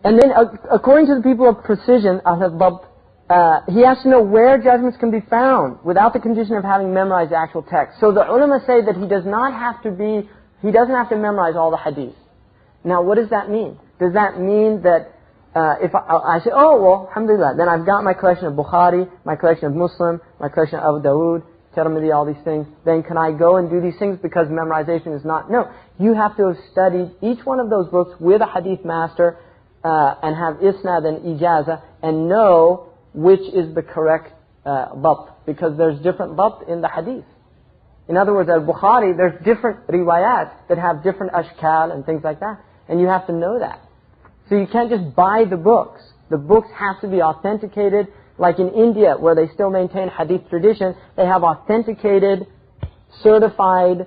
And then, according to the people of precision, he has to know where judgments can be found without the condition of having memorized the actual text. So the ulama say that he doesn't have to memorize all the hadith. Now, what does that mean? Does that mean that if I say, oh, well, alhamdulillah, then I've got my collection of Bukhari, my collection of Muslim, my collection of Abu Dawood, Tirmidhi, all these things, then can I go and do these things because memorization is not? No. You have to have studied each one of those books with a hadith master and have isnad and ijaza and know which is the correct dabt, because there's different dabt in the hadith. In other words, al-Bukhari, there's different riwayat that have different ashkal and things like that, and you have to know that. So you can't just buy the books. The books have to be authenticated. Like in India, where they still maintain hadith tradition, they have authenticated, certified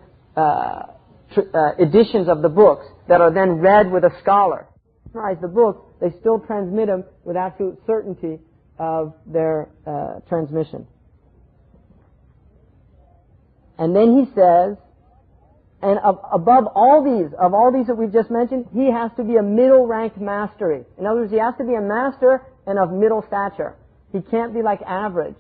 editions of the books that are then read with a scholar. The books, they still transmit them with absolute certainty of their transmission. And then he says, and above all these, of all these that we've just mentioned, he has to be a middle-ranked mastery. In other words, he has to be a master and of middle stature. He can't be like average.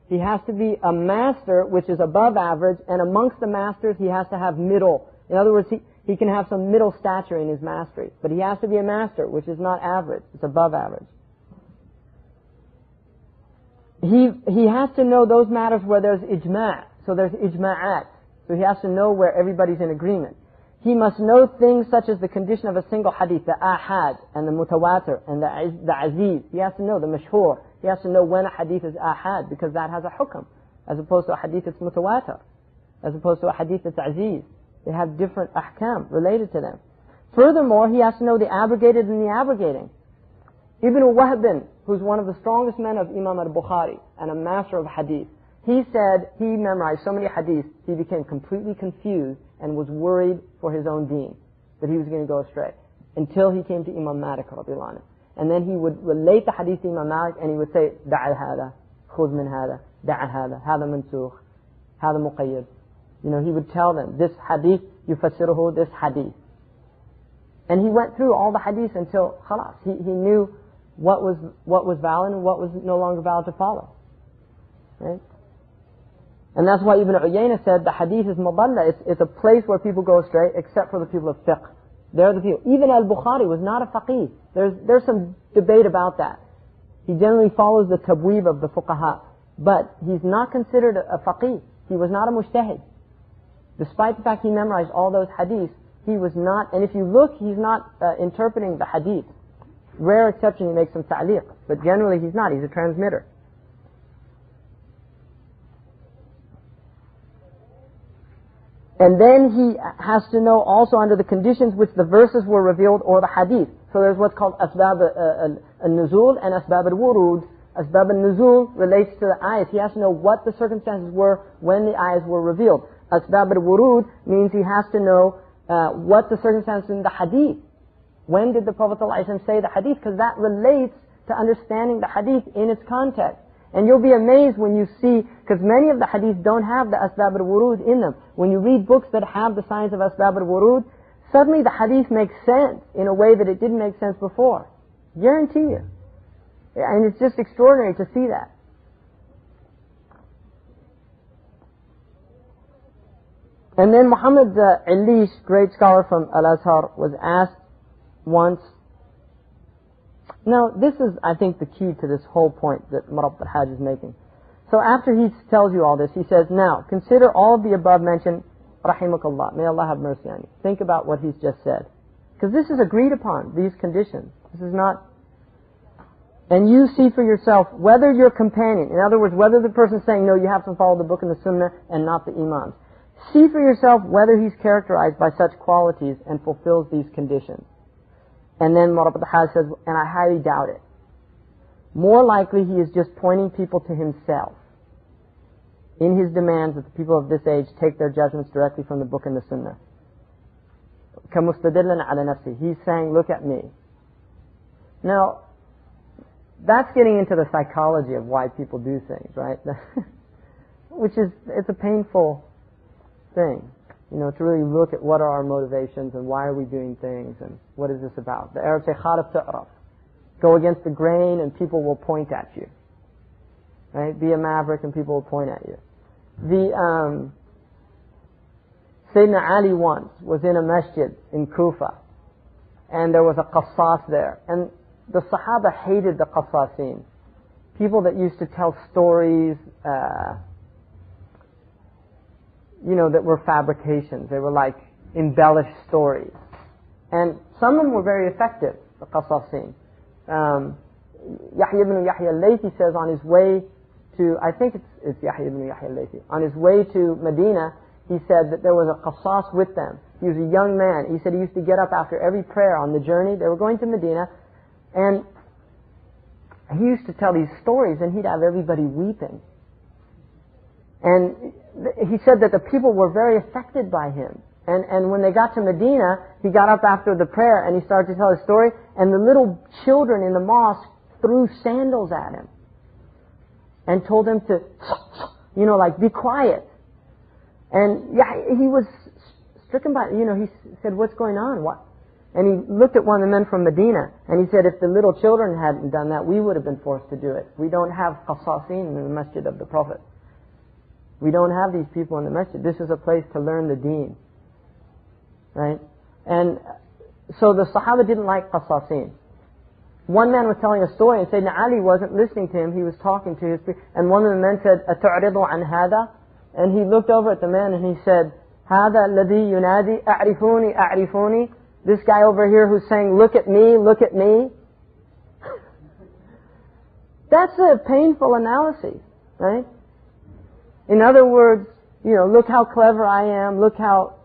He has to be a master, which is above average, and amongst the masters, he has to have middle. In other words, he can have some middle stature in his mastery. But he has to be a master, which is not average. It's above average. He has to know those matters where there's ijma'. So there's ijma'at. So he has to know where everybody's in agreement. He must know things such as the condition of a single hadith, the ahad, and the mutawatir, and the aziz. He has to know the mashhur. He has to know when a hadith is ahad, because that has a hukm, as opposed to a hadith that's mutawatir, as opposed to a hadith that's aziz. They have different ahkam related to them. Furthermore, he has to know the abrogated and the abrogating. Ibn Wahb, who's one of the strongest men of Imam al-Bukhari, and a master of hadith, he said he memorized so many hadiths, he became completely confused and was worried for his own deen, that he was going to go astray, until he came to Imam Malik radiallahu anhu. And then he would relate the hadith to Imam Malik, and he would say, da'a hada, khudh min hada, da'a hada, hada mansukh, hada muqayyad. You know, he would tell them, this hadith, yufassiruhu, this hadith. And he went through all the hadiths until, khalas, he knew what was valid and what was no longer valid to follow. Right? And that's why Ibn Uyayna said the hadith is madalla. It's a place where people go astray, except for the people of fiqh. They're the people. Even al-Bukhari was not a faqih. There's some debate about that. He generally follows the tabweeb of the fuqaha, but he's not considered a faqih. He was not a mujtahid. Despite the fact he memorized all those hadiths, he was not, and if you look, he's not interpreting the hadith. Rare exception, he makes some ta'liq, but generally he's not. He's a transmitter. And then he has to know also under the conditions which the verses were revealed or the hadith. So there's what's called asbab al-nuzul and asbab al-wurud. Asbab al-nuzul relates to the ayat. He has to know what the circumstances were when the ayats were revealed. Asbab al-wurud means he has to know what the circumstances in the hadith. When did the Prophet ﷺ say the hadith? Because that relates to understanding the hadith in its context. And you'll be amazed when you see, because many of the hadiths don't have the asbab al-wurud in them. When you read books that have the science of asbab al-wurud, suddenly the hadith makes sense in a way that it didn't make sense before. Guarantee you. And it's just extraordinary to see that. And then Muhammad Alish, great scholar from Al-Azhar, was asked once. Now, this is, I think, the key to this whole point that Murabba al-Hajj is making. So after he tells you all this, he says, now, consider all of the above mentioned, rahimakallah, may Allah have mercy on you. Think about what he's just said. Because this is agreed upon, these conditions. This is not... And you see for yourself whether your companion, in other words, whether the person saying, no, you have to follow the book and the sunnah and not the imams. See for yourself whether he's characterized by such qualities and fulfills these conditions. And then Murabba al-Hajj says, and I highly doubt it. More likely he is just pointing people to himself in his demands that the people of this age take their judgments directly from the book and the sunnah. كَمُسْتَدِلًا عَلَى نَفْسِهِ. He's saying, look at me. Now, that's getting into the psychology of why people do things, right? Which is, it's a painful thing. to really look at what are our motivations and why are we doing things and what is this about. The Arabs say, خالف تعرف. Go against the grain and people will point at you. Right? Be a maverick and people will point at you. Sayyidina Ali once was in a masjid in Kufa, and there was a qassas there, and the Sahaba hated the qassasin, people that used to tell stories, that were fabrications. They were like embellished stories, and some of them were very effective. The qassasin. Yahya ibn Yahya al-Laythi says on his way to, I think it's Yahya ibn Yahya al-Laythi, on his way to Medina, he said that there was a qassas with them. He was a young man. He said he used to get up after every prayer on the journey. They were going to Medina, and he used to tell these stories, and he'd have everybody weeping. And he said that the people were very affected by him. And when they got to Medina, he got up after the prayer, and he started to tell his story, and the little children in the mosque threw sandals at him and told him to, be quiet. And he was stricken by, he said, what's going on? What? And he looked at one of the men from Medina, and he said, if the little children hadn't done that, we would have been forced to do it. We don't have qassasin in the masjid of the Prophet. We don't have these people in the masjid. This is a place to learn the deen. Right? And so the Sahaba didn't like qassasin. One man was telling a story, and Sayyidina Ali wasn't listening to him. He was talking to his people. And one of the men said, أَتُعْرِضُ عَنْ هَذَا? And he looked over at the man and he said, هَذَا الَّذِي يُنَادِي أَعْرِفُونِي أَعْرِفُونِي. This guy over here who's saying, look at me, look at me. That's a painful analysis, right? In other words, look how clever I am, look how...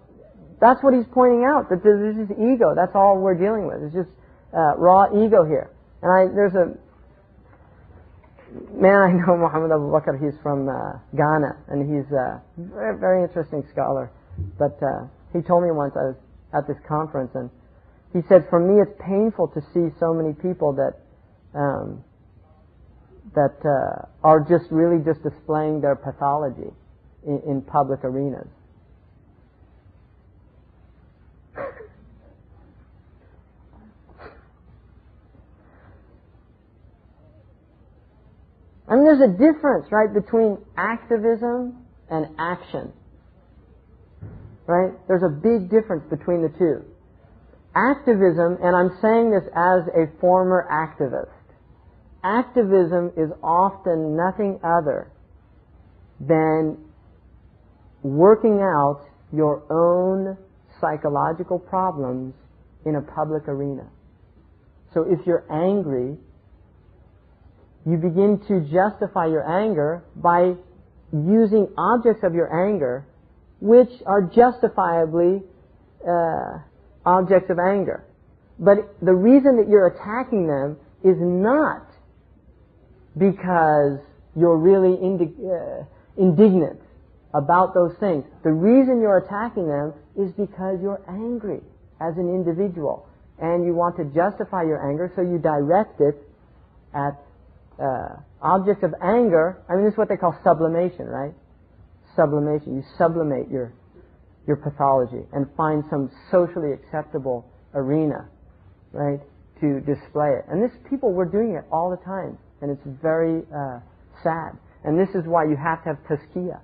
That's what he's pointing out, that this is ego. That's all we're dealing with. It's just raw ego here. And there's a man I know, Muhammad Abu Bakr, he's from Ghana, and he's a very, very interesting scholar. But he told me once, I was at this conference, and he said, for me it's painful to see so many people that are just really just displaying their pathology in public arenas. I mean, there's a difference, right, between activism and action. Right? There's a big difference between the two. Activism, and I'm saying this as a former activist, activism is often nothing other than working out your own psychological problems in a public arena. So if you're angry, you begin to justify your anger by using objects of your anger which are justifiably objects of anger. But the reason that you're attacking them is not because you're really indignant about those things. The reason you're attacking them is because you're angry as an individual, and you want to justify your anger, so you direct it at objects of anger. I mean, this is what they call sublimation, right? Sublimation. You sublimate your pathology and find some socially acceptable arena, right, to display it. And people were doing it all the time, and it's very sad. And this is why you have to have tazkiyah.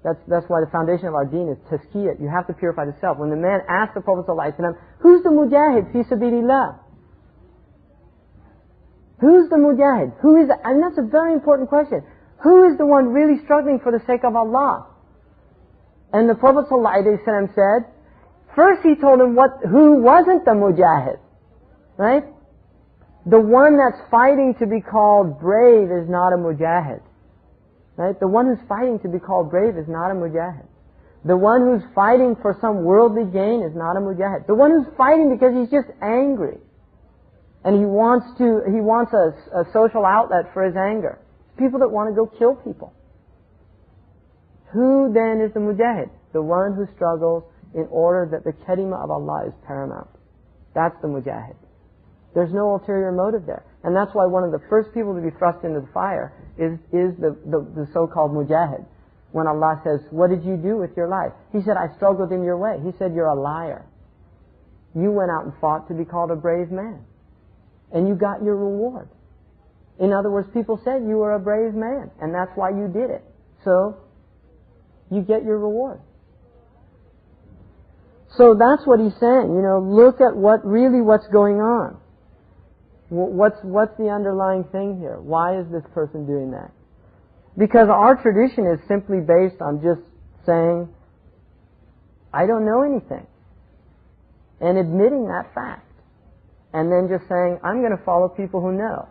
That's why the foundation of our deen is tazkiyah. You have to purify the self. When the man asked the Prophet ﷺ, who's the mujahid fi sabilillah? Who's the mujahid? Who is and that's a very important question. Who is the one really struggling for the sake of Allah? And the Prophet ﷺ said, first he told him who wasn't the mujahid, right? The one that's fighting to be called brave is not a mujahid, right? The one who's fighting to be called brave is not a mujahid. The one who's fighting for some worldly gain is not a mujahid. The one who's fighting because he's just angry, and he wants a social outlet for his anger. People that want to go kill people. Who then is the mujahid? The one who struggles in order that the kalimah of Allah is paramount. That's the mujahid. There's no ulterior motive there. And that's why one of the first people to be thrust into the fire is the so-called mujahid. when Allah says, what did you do with your life? He said, I struggled in your way. He said, you're a liar. You went out and fought to be called a brave man. And you got your reward. In other words, people said you were a brave man, and that's why you did it. So, you get your reward. So that's what he's saying. Look at what's going on. What's the underlying thing here? Why is this person doing that? Because our tradition is simply based on just saying, I don't know anything. And admitting that fact. And then just saying, I'm going to follow people who know.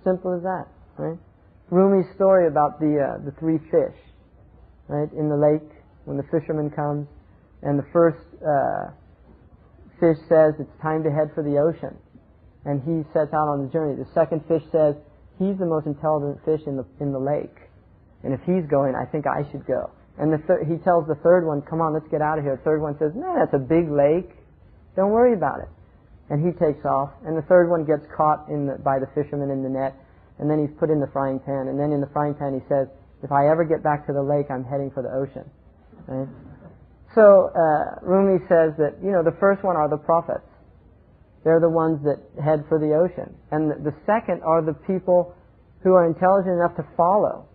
Simple as that, right? Rumi's story about the three fish, right, in the lake, when the fisherman comes, and the first fish says it's time to head for the ocean, and he sets out on the journey. The second fish says, he's the most intelligent fish in the lake, and if he's going, I think I should go. And he tells the third one, come on, let's get out of here. The third one says, no, that's a big lake. Don't worry about it. And he takes off, and the third one gets caught by the fisherman in the net, and then he's put in the frying pan, and then in the frying pan he says, if I ever get back to the lake, I'm heading for the ocean. Right? So Rumi says that, the first one are the prophets. They're the ones that head for the ocean. And the second are the people who are intelligent enough to follow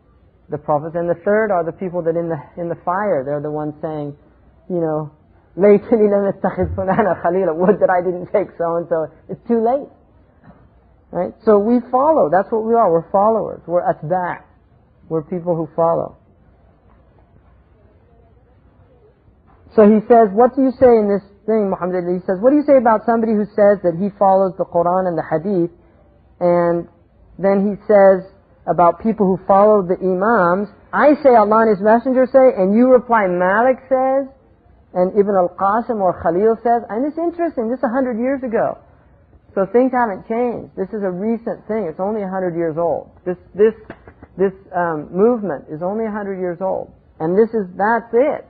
the prophets. And the third are the people that in the fire, they're the ones saying, لَيْتَنِي لَمْ أَتَّخِذْ فُلَانًا خَلِيلًا. Would that I didn't take so-and-so. It's too late. Right? So we follow. That's what we are. We're followers. We're atba'. We're people who follow. So he says, what do you say in this thing, Muhammad? He says, what do you say about somebody who says that he follows the Quran and the Hadith, and then he says about people who follow the Imams, I say Allah and His Messenger say, and you reply Malik says, and Ibn al-Qasim or Khalil says, and it's interesting, this is 100 years ago. So things haven't changed. This is a recent thing. It's only 100 years old. This movement is only 100 years old. And that's it.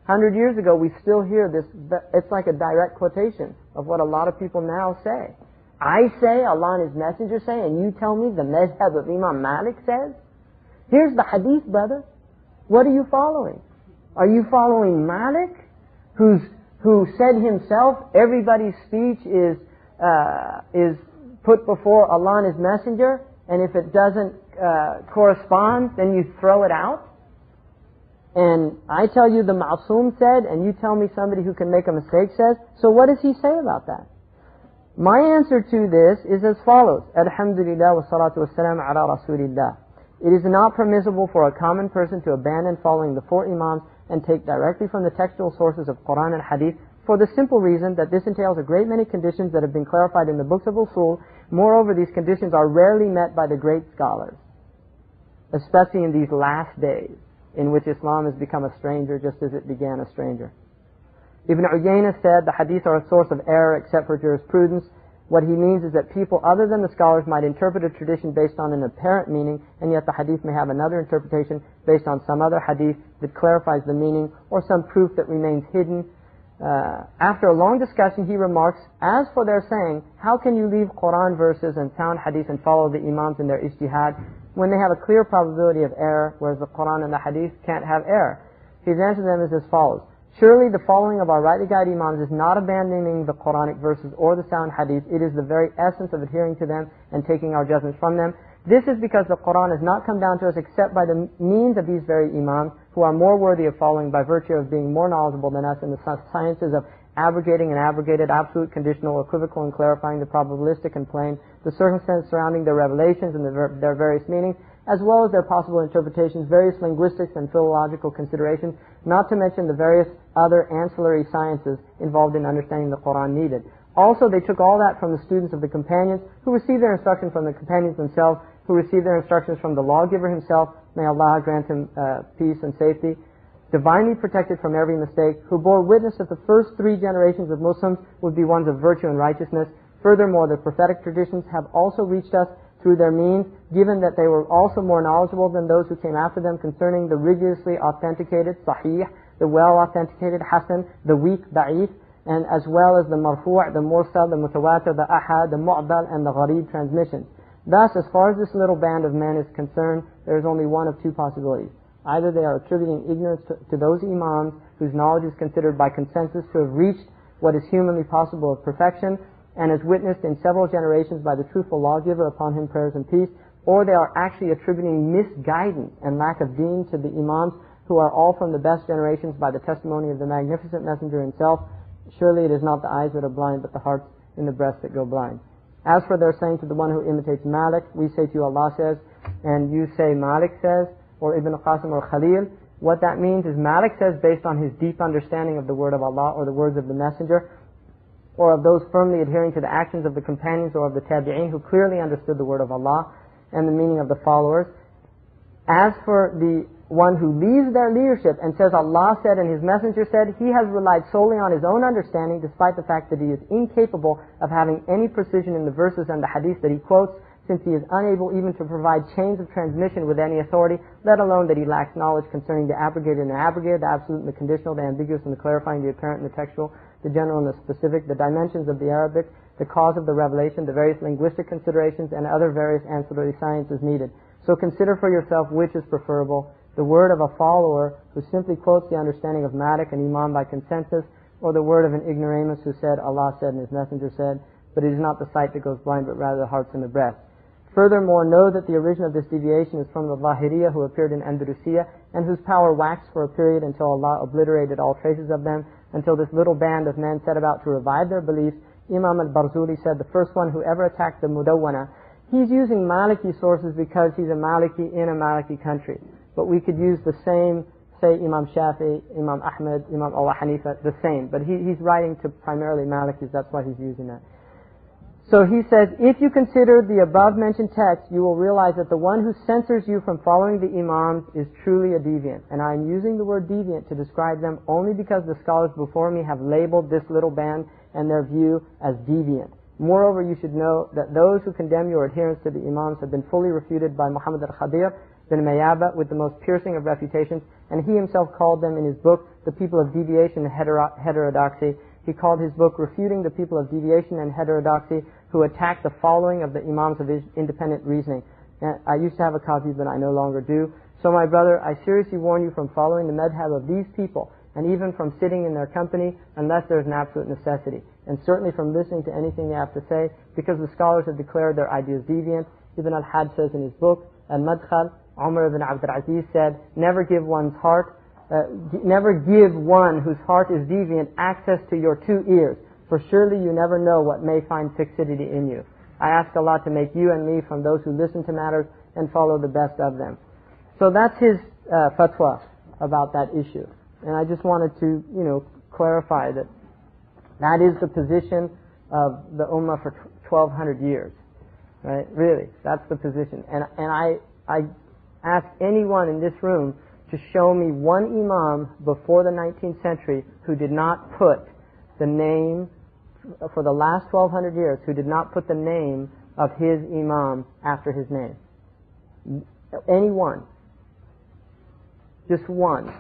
100 years ago, we still hear this. It's like a direct quotation of what a lot of people now say. I say, Allah and His Messenger say, and you tell me the madhab of Imam Malik says? Here's the hadith, brother. What are you following? Are you following Malik, who said himself, everybody's speech is put before Allah and His Messenger, and if it doesn't correspond, then you throw it out? And I tell you the Ma'soom said, and you tell me somebody who can make a mistake says, so what does he say about that? My answer to this is as follows. Alhamdulillah wa salatu wa salam ala rasulillah. It is not permissible for a common person to abandon following the four Imams and take directly from the textual sources of Quran and Hadith, for the simple reason that this entails a great many conditions that have been clarified in the books of Usul. Moreover, these conditions are rarely met by the great scholars, especially in these last days, in which Islam has become a stranger just as it began a stranger. Ibn Uyayna said, the hadith are a source of error except for jurisprudence. What he means is that people other than the scholars might interpret a tradition based on an apparent meaning, and yet the hadith may have another interpretation based on some other hadith that clarifies the meaning, or some proof that remains hidden. After a long discussion, he remarks, as for their saying, how can you leave Quran verses and sound hadith and follow the Imams in their ijtihad, when they have a clear probability of error, whereas the Quran and the Hadith can't have error? His answer to them is as follows. Surely the following of our rightly guided Imams is not abandoning the Quranic verses or the sound Hadith. It is the very essence of adhering to them and taking our judgments from them. This is because the Quran has not come down to us except by the means of these very Imams, who are more worthy of following by virtue of being more knowledgeable than us in the sciences of abrogating and abrogated, absolute, conditional, equivocal, and clarifying the probabilistic and plain, the circumstances surrounding their revelations and their various meanings, as well as their possible interpretations, various linguistics and philological considerations, not to mention the various other ancillary sciences involved in understanding the Quran needed. Also, they took all that from the students of the companions, who received their instruction from the companions themselves, who received their instructions from the lawgiver himself, may Allah grant him peace and safety, divinely protected from every mistake, who bore witness that the first three generations of Muslims would be ones of virtue and righteousness. Furthermore, the prophetic traditions have also reached us through their means, given that they were also more knowledgeable than those who came after them concerning the rigorously authenticated sahih, the well authenticated hasan, the weak da'if, and as well as the marfu', the mursal, the mutawatir, the ahad, the mu'dal, and the gharib transmissions. Thus, as far as this little band of men is concerned, there is only one of two possibilities. Either they are attributing ignorance to those imams whose knowledge is considered by consensus to have reached what is humanly possible of perfection and is witnessed in several generations by the truthful lawgiver, upon whom prayers and peace, or they are actually attributing misguidance and lack of deen to the imams who are all from the best generations by the testimony of the magnificent messenger himself. Surely it is not the eyes that are blind, but the hearts in the breast that go blind. As for their saying to the one who imitates Malik, we say to you Allah says, and you say Malik says, or Ibn Qasim or Khalil, what that means is Malik says based on his deep understanding of the word of Allah or the words of the messenger, or of those firmly adhering to the actions of the companions or of the tabi'een who clearly understood the word of Allah and the meaning of the followers. As for the one who leaves their leadership and says Allah said and His Messenger said, he has relied solely on his own understanding despite the fact that he is incapable of having any precision in the verses and the hadith that he quotes, since he is unable even to provide chains of transmission with any authority, let alone that he lacks knowledge concerning the abrogated and the abrogated, the absolute and the conditional, the ambiguous and the clarifying, the apparent and the textual, the general and the specific, the dimensions of the Arabic, the cause of the revelation, the various linguistic considerations, and other various ancillary sciences needed. So consider for yourself which is preferable, the word of a follower who simply quotes the understanding of Malik and Imam by consensus, or the word of an ignoramus who said Allah said and His Messenger said, but it is not the sight that goes blind, but rather the hearts and the breast. Furthermore, know that the origin of this deviation is from the Zahiriyah who appeared in Andalusia, and whose power waxed for a period until Allah obliterated all traces of them, until this little band of men set about to revive their beliefs. Imam al-Barzuli said, the first one who ever attacked the Mudawwana, he's using Maliki sources because he's a Maliki in a Maliki country. But we could use the same, say Imam Shafi, Imam Ahmed, Imam Abu Hanifa, the same. But he's writing to primarily Malikis, that's why he's using that. So he says, if you consider the above mentioned text, you will realize that the one who censors you from following the imams is truly a deviant. And I am using the word deviant to describe them only because the scholars before me have labeled this little band and their view as deviant. Moreover, you should know that those who condemn your adherence to the imams have been fully refuted by Muhammad al-Khadir bin Mayaba with the most piercing of refutations, and he himself called them in his book, The People of Deviation and Heterodoxy. He called his book Refuting the People of Deviation and Heterodoxy who attack the following of the imams of independent reasoning. And I used to have a copy, but I no longer do. So my brother, I seriously warn you from following the madhab of these people, and even from sitting in their company unless there is an absolute necessity, and certainly from listening to anything they have to say, because the scholars have declared their ideas deviant. Ibn al-Hajj says in his book, Al-Madkhal, Umar ibn Abd al-Aziz said, never give one whose heart is deviant access to your two ears, for surely you never know what may find fixity in you. I ask Allah to make you and me from those who listen to matters and follow the best of them. So that's his fatwa about that issue. And I just wanted to, clarify that that is the position of the Ummah for 1200 years. Right? Really, that's the position. And I ask anyone in this room to show me one imam before the 19th century who did not put the name, for the last 1200 years, who did not put the name of his imam after his name. Anyone. Just one.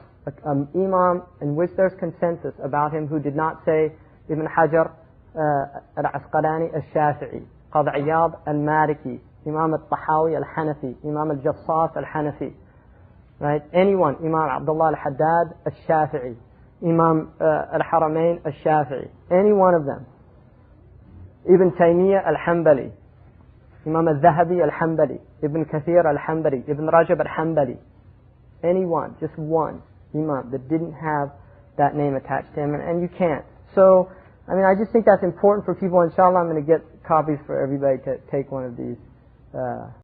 An imam in which there's consensus about him who did not say Ibn Hajar al-Asqalani al-Shafi'i, Qadi Iyad al-Maliki, Imam al-Tahawi al-Hanafi, Imam al-Jassas al-Hanafi. Right? Anyone. Imam Abdullah al-Haddad al-Shafi'i, Imam al-Haramain al-Shafi'i. Any one of them. Ibn Taymiyyah al-Hanbali, Imam al-Zahabi al-Hanbali, Ibn Kathir al-Hanbali, Ibn Rajab al-Hanbali. Any one. Just one imam that didn't have that name attached to him. And you can't. So, I just think that's important for people. Inshallah, I'm going to get copies for everybody to take one of these